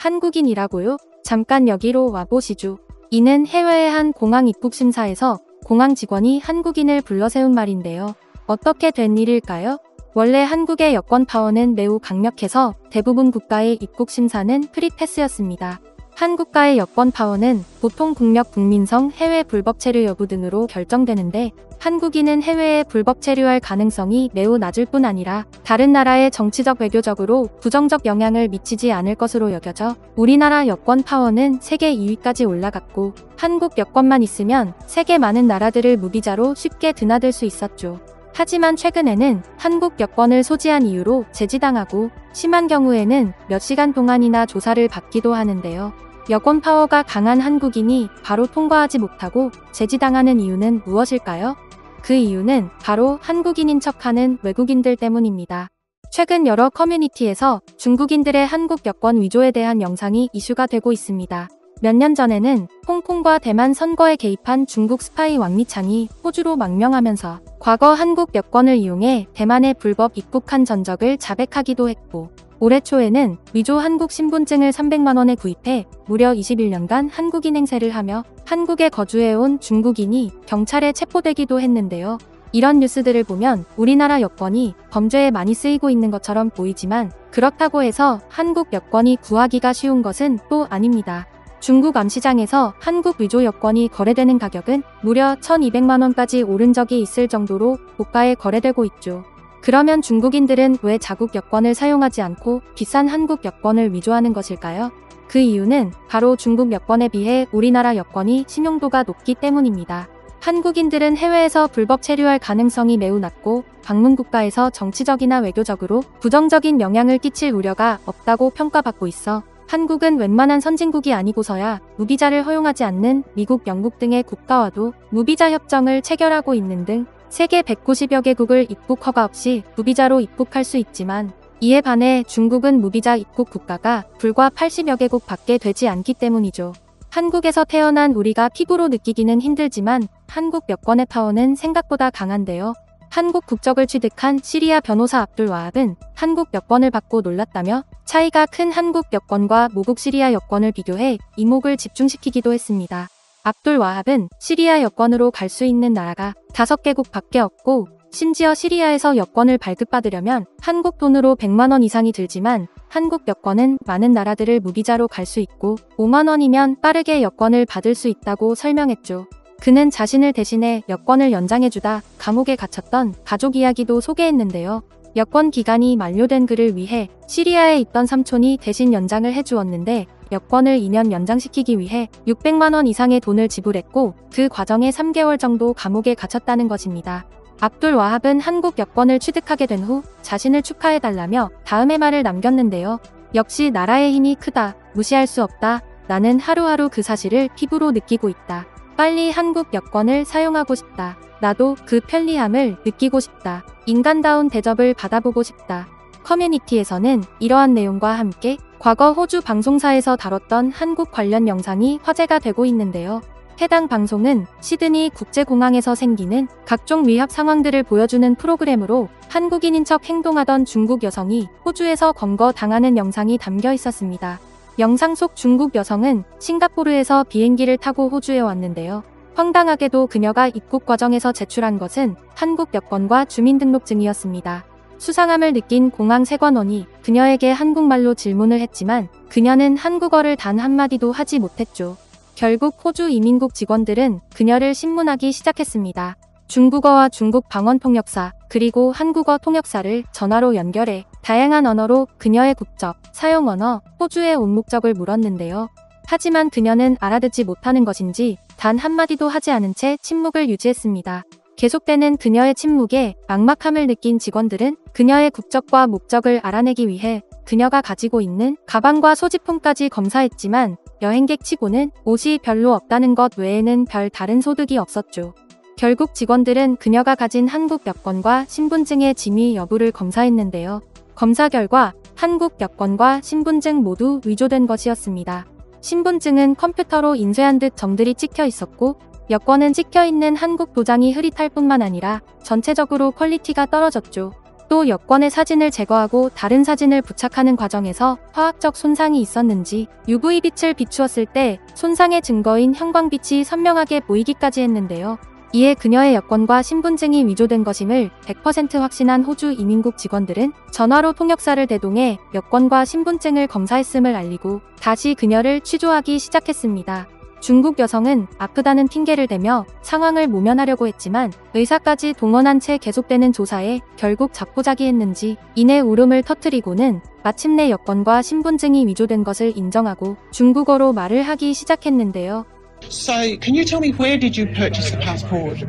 한국인이라고요? 잠깐 여기로 와보시죠. 이는 해외의 한 공항 입국 심사에서 공항 직원이 한국인을 불러 세운 말인데요. 어떻게 된 일일까요? 원래 한국의 여권 파워는 매우 강력해서 대부분 국가의 입국 심사는 프리패스였습니다. 한 국가의 여권 파워는 보통 국력, 국민성, 해외 불법 체류 여부 등으로 결정되는데 한국인은 해외에 불법 체류할 가능성이 매우 낮을 뿐 아니라 다른 나라에 정치적, 외교적으로 부정적 영향을 미치지 않을 것으로 여겨져 우리나라 여권 파워는 세계 2위까지 올라갔고 한국 여권만 있으면 세계 많은 나라들을 무비자로 쉽게 드나들 수 있었죠. 하지만 최근에는 한국 여권을 소지한 이유로 제지당하고 심한 경우에는 몇 시간 동안이나 조사를 받기도 하는데요. 여권 파워가 강한 한국인이 바로 통과하지 못하고 제지당하는 이유는 무엇일까요? 그 이유는 바로 한국인인 척하는 외국인들 때문입니다. 최근 여러 커뮤니티에서 중국인들의 한국 여권 위조에 대한 영상이 이슈가 되고 있습니다. 몇 년 전에는 홍콩과 대만 선거에 개입한 중국 스파이 왕리창이 호주로 망명하면서 과거 한국 여권을 이용해 대만에 불법 입국한 전적을 자백하기도 했고 올해 초에는 위조 한국 신분증을 300만 원에 구입해 무려 21년간 한국인 행세를 하며 한국에 거주해온 중국인이 경찰에 체포되기도 했는데요. 이런 뉴스들을 보면 우리나라 여권이 범죄에 많이 쓰이고 있는 것처럼 보이지만 그렇다고 해서 한국 여권이 구하기가 쉬운 것은 또 아닙니다. 중국 암시장에서 한국 위조 여권이 거래되는 가격은 무려 1,200만 원까지 오른 적이 있을 정도로 고가에 거래되고 있죠. 그러면 중국인들은 왜 자국 여권을 사용하지 않고 비싼 한국 여권을 위조하는 것일까요? 그 이유는 바로 중국 여권에 비해 우리나라 여권이 신용도가 높기 때문입니다. 한국인들은 해외에서 불법 체류할 가능성이 매우 낮고 방문 국가에서 정치적이나 외교적으로 부정적인 영향을 끼칠 우려가 없다고 평가받고 있어 한국은 웬만한 선진국이 아니고서야 무비자를 허용하지 않는 미국, 영국 등의 국가와도 무비자 협정을 체결하고 있는 등 세계 190여 개국을 입국 허가 없이 무비자로 입국할 수 있지만 이에 반해 중국은 무비자 입국 국가가 불과 80여 개국 밖에 되지 않기 때문이죠. 한국에서 태어난 우리가 피부로 느끼기는 힘들지만 한국 여권의 파워는 생각보다 강한데요. 한국 국적을 취득한 시리아 변호사 압둘 와합은 한국 여권을 받고 놀랐다며 차이가 큰 한국 여권과 모국 시리아 여권을 비교해 이목을 집중시키기도 했습니다. 압둘 와합은 시리아 여권으로 갈 수 있는 나라가 5개국 밖에 없고 심지어 시리아에서 여권을 발급받으려면 한국 돈으로 100만 원 이상이 들지만 한국 여권은 많은 나라들을 무비자로 갈 수 있고 5만 원이면 빠르게 여권을 받을 수 있다고 설명했죠. 그는 자신을 대신해 여권을 연장해주다 감옥에 갇혔던 가족 이야기도 소개했는데요. 여권 기간이 만료된 그를 위해 시리아에 있던 삼촌이 대신 연장을 해주었는데 여권을 2년 연장시키기 위해 600만 원 이상의 돈을 지불했고 그 과정에 3개월 정도 감옥에 갇혔다는 것입니다. 압둘 와합은 한국 여권을 취득하게 된 후 자신을 축하해달라며 다음의 말을 남겼는데요. 역시 나라의 힘이 크다. 무시할 수 없다. 나는 하루하루 그 사실을 피부로 느끼고 있다. 빨리 한국 여권을 사용하고 싶다. 나도 그 편리함을 느끼고 싶다. 인간다운 대접을 받아보고 싶다. 커뮤니티에서는 이러한 내용과 함께 과거 호주 방송사에서 다뤘던 한국 관련 영상이 화제가 되고 있는데요. 해당 방송은 시드니 국제공항에서 생기는 각종 위협 상황들을 보여주는 프로그램으로 한국인인 척 행동하던 중국 여성이 호주에서 검거당하는 영상이 담겨 있었습니다. 영상 속 중국 여성은 싱가포르에서 비행기를 타고 호주에 왔는데요. 황당하게도 그녀가 입국 과정에서 제출한 것은 한국 여권과 주민등록증이었습니다. 수상함을 느낀 공항 세관원이 그녀에게 한국말로 질문을 했지만 그녀는 한국어를 단 한마디도 하지 못했죠. 결국 호주 이민국 직원들은 그녀를 신문하기 시작했습니다. 중국어와 중국 방언 통역사 그리고 한국어 통역사를 전화로 연결해 다양한 언어로 그녀의 국적, 사용 언어, 호주의 온 목적을 물었는데요. 하지만 그녀는 알아듣지 못하는 것인지 단 한마디도 하지 않은 채 침묵을 유지했습니다. 계속되는 그녀의 침묵에 막막함을 느낀 직원들은 그녀의 국적과 목적을 알아내기 위해 그녀가 가지고 있는 가방과 소지품까지 검사했지만 여행객 치고는 옷이 별로 없다는 것 외에는 별 다른 소득이 없었죠. 결국 직원들은 그녀가 가진 한국 여권과 신분증의 진위 여부를 검사했는데요. 검사 결과 한국 여권과 신분증 모두 위조된 것이었습니다. 신분증은 컴퓨터로 인쇄한 듯 점들이 찍혀 있었고 여권은 찍혀있는 한국 도장이 흐릿할 뿐만 아니라 전체적으로 퀄리티가 떨어졌죠. 또 여권의 사진을 제거하고 다른 사진을 부착하는 과정에서 화학적 손상이 있었는지 UV빛을 비추었을 때 손상의 증거인 형광빛이 선명하게 보이기까지 했는데요. 이에 그녀의 여권과 신분증이 위조된 것임을 100% 확신한 호주 이민국 직원들은 전화로 통역사를 대동해 여권과 신분증을 검사했음을 알리고 다시 그녀를 취조하기 시작했습니다. 중국 여성은 아프다는 핑계를 대며 상황을 모면하려고 했지만 의사까지 동원한 채 계속되는 조사에 결국 자포자기했는지 이내 울음을 터뜨리고는 마침내 여권과 신분증이 위조된 것을 인정하고 중국어로 말을 하기 시작했는데요. So, can you tell me where did you purchase the passport? She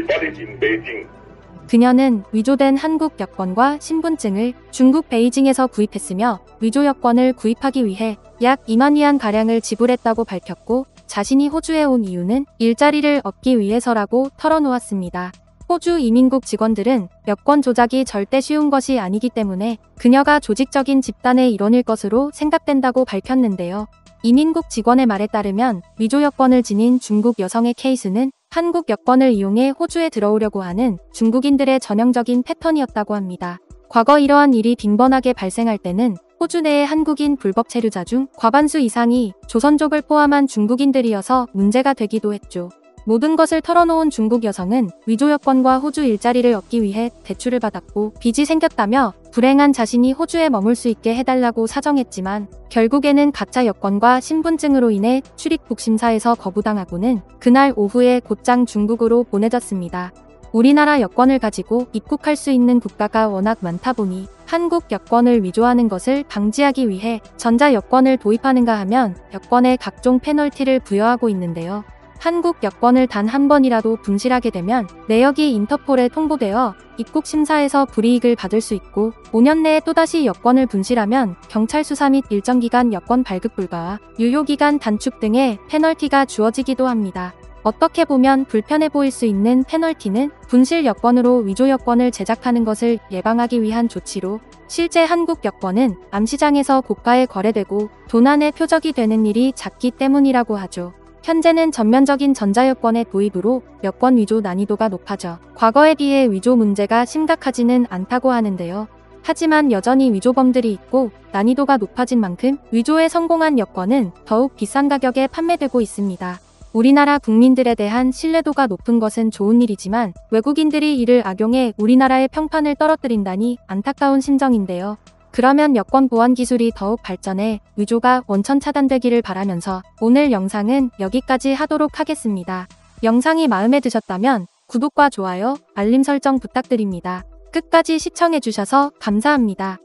bought it in Beijing. 그녀는 위조된 한국 여권과 신분증을 중국 베이징에서 구입했으며 위조 여권을 구입하기 위해 약 2만 위안 가량을 지불했다고 밝혔고 자신이 호주에 온 이유는 일자리를 얻기 위해서라고 털어놓았습니다. 호주 이민국 직원들은 여권 조작이 절대 쉬운 것이 아니기 때문에 그녀가 조직적인 집단의 일원일 것으로 생각된다고 밝혔는데요. 이민국 직원의 말에 따르면 위조 여권을 지닌 중국 여성의 케이스는 한국 여권을 이용해 호주에 들어오려고 하는 중국인들의 전형적인 패턴이었다고 합니다. 과거 이러한 일이 빈번하게 발생할 때는 호주 내의 한국인 불법 체류자 중 과반수 이상이 조선족을 포함한 중국인들이어서 문제가 되기도 했죠. 모든 것을 털어놓은 중국 여성은 위조 여권과 호주 일자리를 얻기 위해 대출을 받았고 빚이 생겼다며 불행한 자신이 호주에 머물 수 있게 해달라고 사정했지만 결국에는 가짜 여권과 신분증으로 인해 출입국 심사에서 거부당하고는 그날 오후에 곧장 중국으로 보내졌습니다. 우리나라 여권을 가지고 입국할 수 있는 국가가 워낙 많다 보니 한국 여권을 위조하는 것을 방지하기 위해 전자 여권을 도입하는가 하면 여권에 각종 페널티를 부여하고 있는데요. 한국 여권을 단 한 번이라도 분실하게 되면 내역이 인터폴에 통보되어 입국 심사에서 불이익을 받을 수 있고 5년 내에 또다시 여권을 분실하면 경찰 수사 및 일정 기간 여권 발급 불가와 유효기간 단축 등의 페널티가 주어지기도 합니다. 어떻게 보면 불편해 보일 수 있는 페널티는 분실 여권으로 위조 여권을 제작하는 것을 예방하기 위한 조치로 실제 한국 여권은 암시장에서 고가에 거래되고 도난의 표적이 되는 일이 잦기 때문이라고 하죠. 현재는 전면적인 전자여권의 도입으로 여권 위조 난이도가 높아져 과거에 비해 위조 문제가 심각하지는 않다고 하는데요. 하지만 여전히 위조범들이 있고 난이도가 높아진 만큼 위조에 성공한 여권은 더욱 비싼 가격에 판매되고 있습니다. 우리나라 국민들에 대한 신뢰도가 높은 것은 좋은 일이지만 외국인들이 이를 악용해 우리나라의 평판을 떨어뜨린다니 안타까운 심정인데요. 그러면 여권 보안 기술이 더욱 발전해 위조가 원천 차단되기를 바라면서 오늘 영상은 여기까지 하도록 하겠습니다. 영상이 마음에 드셨다면 구독과 좋아요, 알림 설정 부탁드립니다. 끝까지 시청해주셔서 감사합니다.